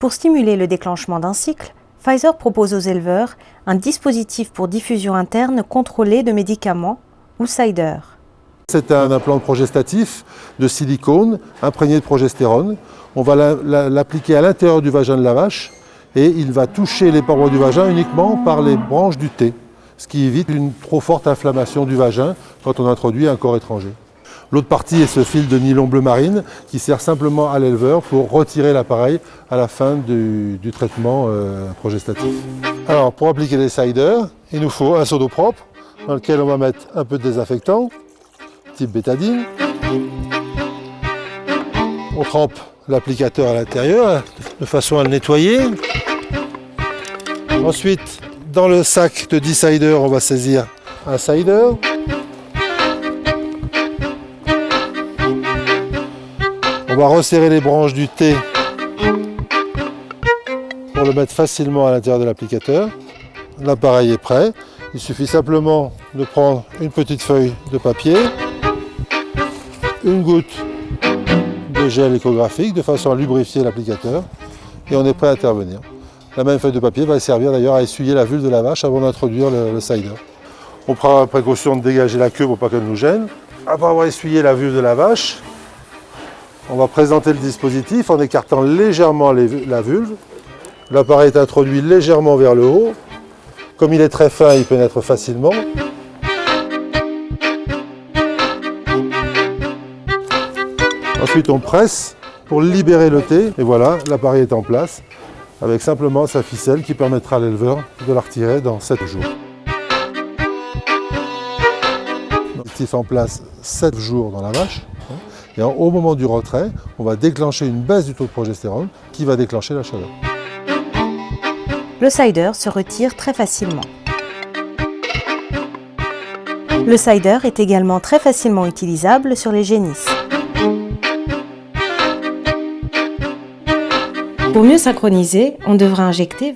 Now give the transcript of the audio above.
Pour stimuler le déclenchement d'un cycle, Pfizer propose aux éleveurs un dispositif pour diffusion interne contrôlée de médicaments ou Cider. C'est un implant progestatif de silicone imprégné de progestérone. On va l'appliquer à l'intérieur du vagin de la vache et il va toucher les parois du vagin uniquement par les branches du T, ce qui évite une trop forte inflammation du vagin quand on introduit un corps étranger. L'autre partie est ce fil de nylon bleu marine qui sert simplement à l'éleveur pour retirer l'appareil à la fin du traitement progestatif. Alors pour appliquer les Cider, il nous faut un seau d'eau propre dans lequel on va mettre un peu de désinfectant, type bétadine. On trempe l'applicateur à l'intérieur de façon à le nettoyer. Ensuite, dans le sac de 10 Cider, on va saisir un Cider. On va resserrer les branches du T pour le mettre facilement à l'intérieur de l'applicateur. L'appareil est prêt. Il suffit simplement de prendre une petite feuille de papier, une goutte de gel échographique de façon à lubrifier l'applicateur et on est prêt à intervenir. La même feuille de papier va servir d'ailleurs à essuyer la vulve de la vache avant d'introduire le Cider. On prend la précaution de dégager la queue pour pas qu'elle nous gêne. Après avoir essuyé la vulve de la vache, on va présenter le dispositif en écartant légèrement la vulve. L'appareil est introduit légèrement vers le haut. Comme il est très fin, il pénètre facilement. Ensuite, on presse pour libérer le T. Et voilà, l'appareil est en place avec simplement sa ficelle qui permettra à l'éleveur de la retirer dans 7 jours. Dispositif en place 7 jours dans la vache. Et au moment du retrait, on va déclencher une baisse du taux de progestérone qui va déclencher la chaleur. Le Cider se retire très facilement. Le Cider est également très facilement utilisable sur les génisses. Pour mieux synchroniser, on devra injecter